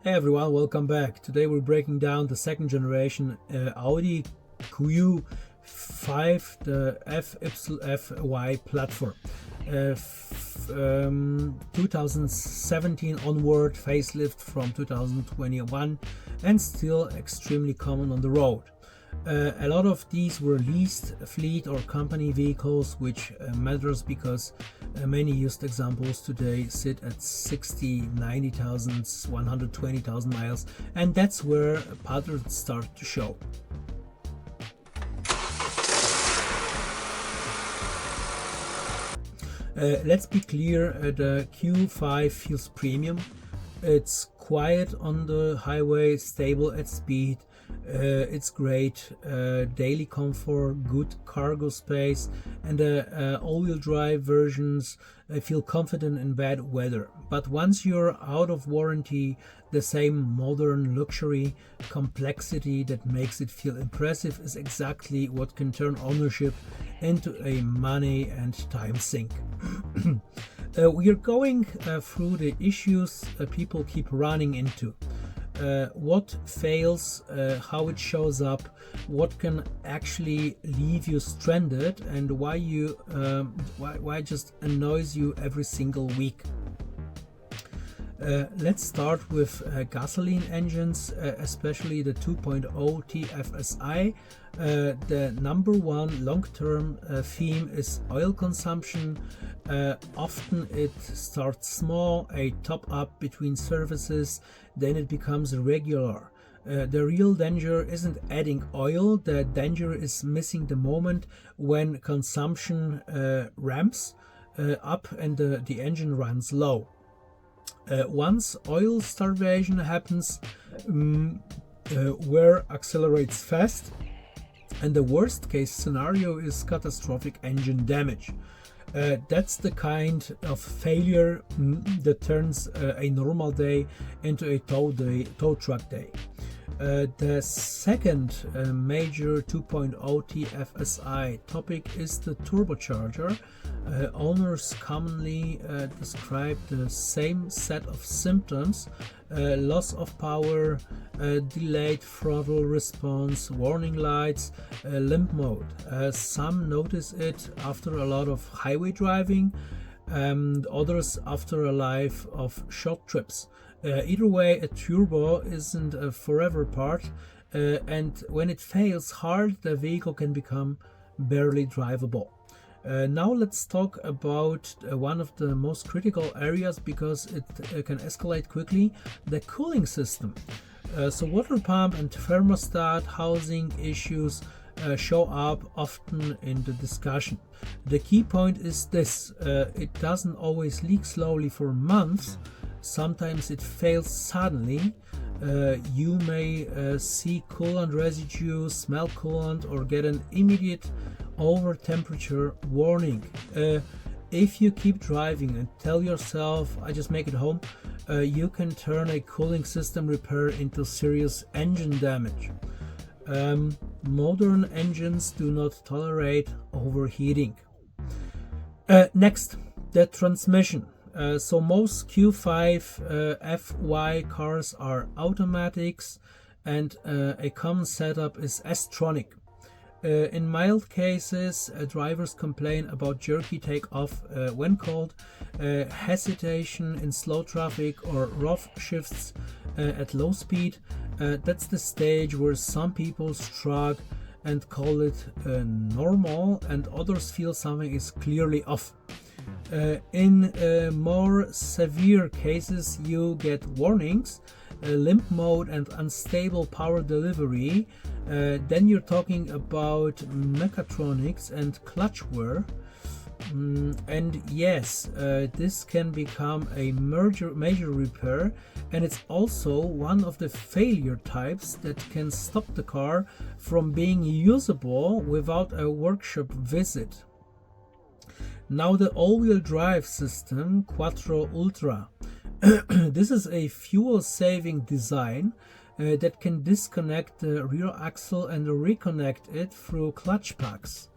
Hey everyone, welcome back. Today we're breaking down the second generation Audi Q5, the FY platform. 2017 onward, facelift from 2021, and still extremely common on the road. A lot of these were leased, fleet or company vehicles, which matters because many used examples today sit at 60, 90,000, 120,000 miles, and that's where patterns start to show. Let's be clear, the Q5 feels premium. It's quiet on the highway, stable at speed. It's great daily comfort, good cargo space, and all-wheel drive versions feel confident in bad weather. But once you're out of warranty, the same modern luxury complexity that makes it feel impressive is exactly what can turn ownership into a money and time sink. We are going through the issues people keep running into. What fails, how it shows up, what can actually leave you stranded, and why it just annoys you every single week. Let's start with gasoline engines, especially the 2.0 TFSI. The number one long-term theme is oil consumption. Often it starts small, a top-up between services, then it becomes regular. The real danger isn't adding oil, the danger is missing the moment when consumption ramps up and the engine runs low. Once oil starvation happens, wear accelerates fast, and the worst case scenario is catastrophic engine damage. That's the kind of failure that turns a normal day into a tow truck day. The second major 2.0 TFSI topic is the turbocharger. Owners commonly describe the same set of symptoms: loss of power, delayed throttle response, warning lights, limp mode. Some notice it after a lot of highway driving, and others after a life of short trips. Either way, a turbo isn't a forever part, and when it fails hard, the vehicle can become barely drivable. Now let's talk about one of the most critical areas because it can escalate quickly: the cooling system. So water pump and thermostat housing issues show up often in the discussion. The key point is this: it doesn't always leak slowly for months. Sometimes it fails suddenly. You may see coolant residue, smell coolant, or get an immediate over temperature warning. If you keep driving and tell yourself, I just make it home, you can turn a cooling system repair into serious engine damage. Modern engines do not tolerate overheating. Next, the transmission. So most Q5 FY cars are automatics, and a common setup is S-tronic. In mild cases, drivers complain about jerky takeoff when cold, hesitation in slow traffic, or rough shifts at low speed. That's the stage where some people shrug and call it normal, and others feel something is clearly off. In more severe cases, you get warnings, limp mode, and unstable power delivery. Then you're talking about mechatronics and clutch wear. And yes, this can become a major repair, and it's also one of the failure types that can stop the car from being usable without a workshop visit. Now the all-wheel drive system, Quattro Ultra. This is a fuel-saving design that can disconnect the rear axle and reconnect it through clutch packs.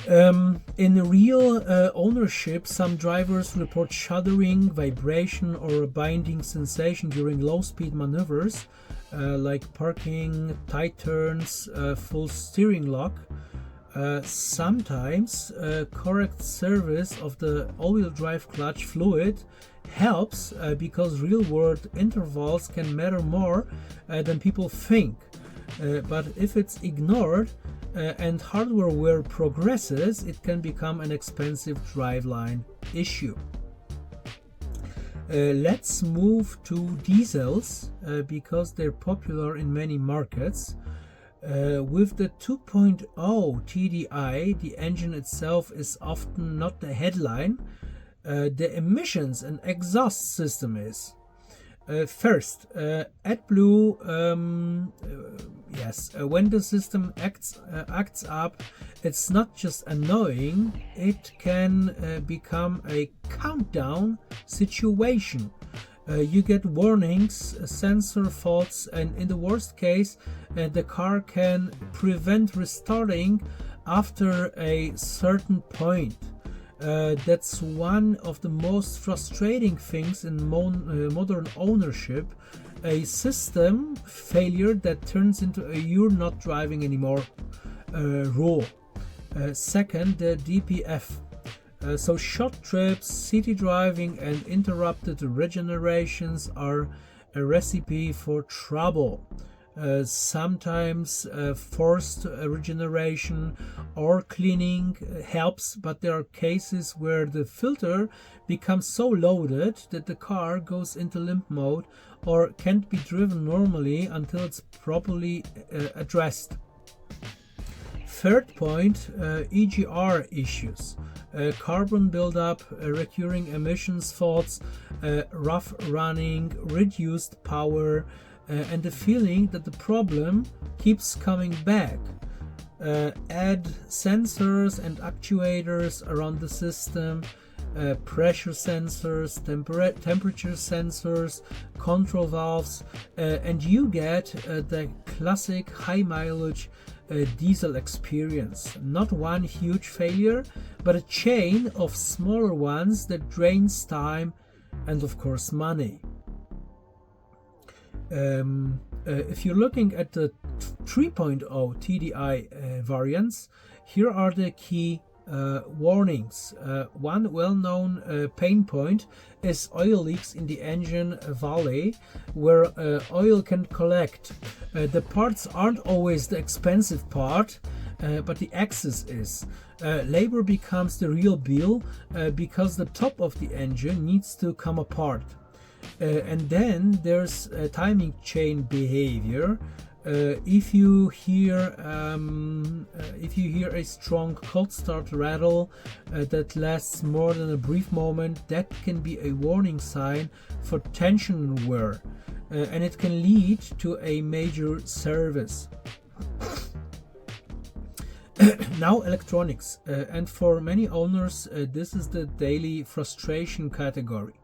In real ownership, some drivers report shuddering, vibration, or a binding sensation during low-speed maneuvers, like parking, tight turns, full steering lock. Sometimes correct service of the all-wheel drive clutch fluid helps because real-world intervals can matter more than people think. But if it's ignored and hardware wear progresses, it can become an expensive driveline issue. Let's move to diesels because they're popular in many markets. With the 2.0 TDI, the engine itself is often not the headline. The emissions and exhaust system is. First, AdBlue, when the system acts up, it's not just annoying, it can become a countdown situation. You get warnings, sensor faults, and in the worst case, the car can prevent restarting after a certain point. That's one of the most frustrating things in modern ownership, a system failure that turns into a "you're not driving anymore" rule. Second, the DPF. So short trips, city driving, and interrupted regenerations are a recipe for trouble. Sometimes forced regeneration or cleaning helps, but there are cases where the filter becomes so loaded that the car goes into limp mode or can't be driven normally until it's properly addressed. Third point, EGR issues. Carbon buildup, recurring emissions faults, rough running, reduced power, and the feeling that the problem keeps coming back. Add sensors and actuators around the system, pressure sensors, temperature sensors, control valves, and you get the classic high mileage diesel experience. Not one huge failure, but a chain of smaller ones that drains time and of course money. If you're looking at the 3.0 TDI variants, here are the key warnings. One well-known pain point is oil leaks in the engine valley where oil can collect. The parts aren't always the expensive part, but the excess is. Labor becomes the real bill because the top of the engine needs to come apart. And then there's timing chain behavior. If you hear a strong cold start rattle that lasts more than a brief moment, that can be a warning sign for tension wear, and it can lead to a major service. Now electronics, and for many owners this is the daily frustration category.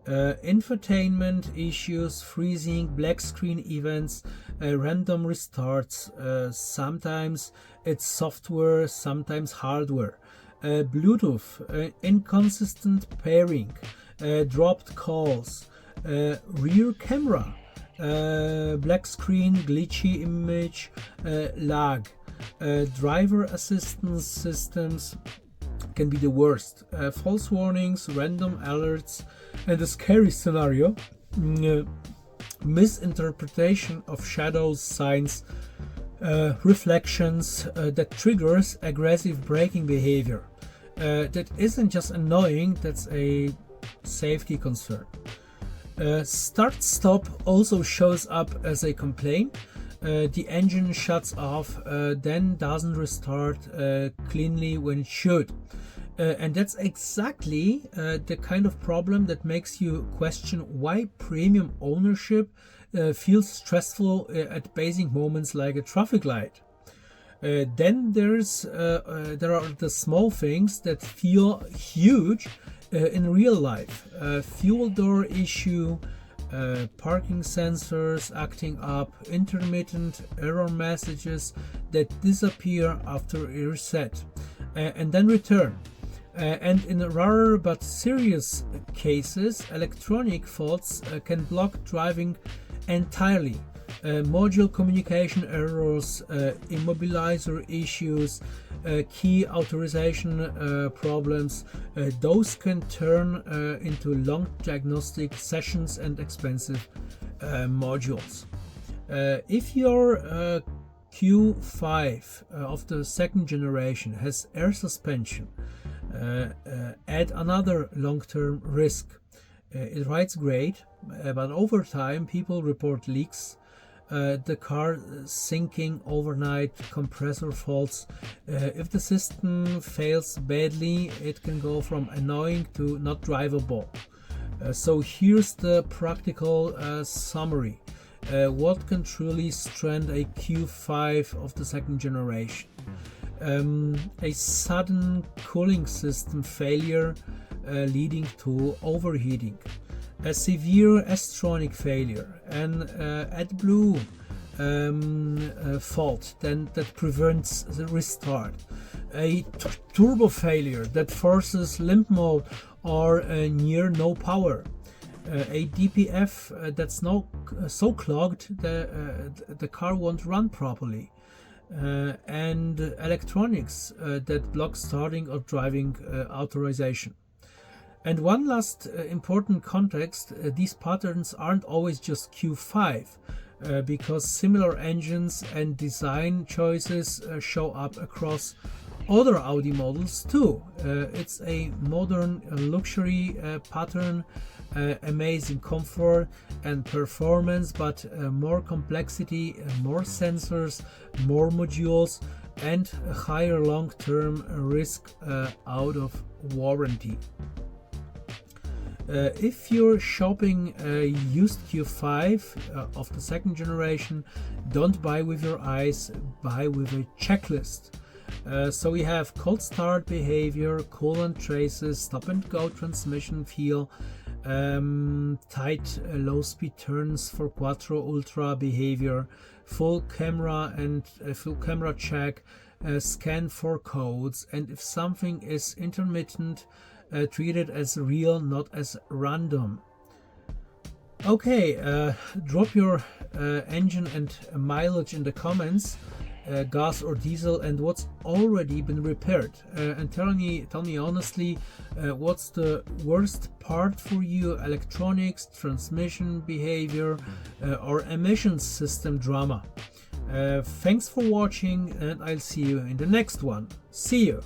Infotainment issues, freezing, black screen events, random restarts. Sometimes it's software, sometimes hardware. Bluetooth, inconsistent pairing, dropped calls, rear camera, black screen, glitchy image, lag. Driver assistance systems can be the worst. False warnings, random alerts, and a scary scenario, misinterpretation of shadows, signs, reflections that triggers aggressive braking behavior. That isn't just annoying, that's a safety concern. Start-stop also shows up as a complaint. The engine shuts off, then doesn't restart cleanly when it should. And that's exactly the kind of problem that makes you question why premium ownership feels stressful at basic moments like a traffic light. Then there are the small things that feel huge in real life. Fuel door issue, parking sensors acting up, intermittent error messages that disappear after a reset. and then return. And in rare but serious cases, electronic faults can block driving entirely. Module communication errors, immobilizer issues, key authorization problems, those can turn into long diagnostic sessions and expensive modules. If your Q5 of the second generation has air suspension, add another long-term risk. It rides great, but over time people report leaks, the car sinking overnight, compressor faults. If the system fails badly, it can go from annoying to not drivable. So here's the practical summary. What can truly strand a Q5 of the second generation? A sudden cooling system failure leading to overheating, a severe S-tronic failure, an AdBlue fault that prevents the restart, a turbo failure that forces limp mode or near no power, a DPF that's so clogged the car won't run properly, and electronics that block starting or driving authorization. And one last important context, these patterns aren't always just Q5, because similar engines and design choices show up across other Audi models too. It's a modern luxury pattern, amazing comfort and performance, but more complexity, more sensors, more modules, and a higher long-term risk out of warranty. If you're shopping a used Q5 of the second generation, don't buy with your eyes, buy with a checklist. So we have cold start behavior, coolant traces, stop and go transmission feel, tight low speed turns for Quattro Ultra behavior, full camera check, scan for codes, and if something is intermittent, treat it as real, not as random. Okay, drop your engine and mileage in the comments, gas or diesel, and what's already been repaired, and tell me honestly, what's the worst part for you: electronics, transmission behavior, or emissions system drama? Thanks for watching, and I'll see you in the next one. See you.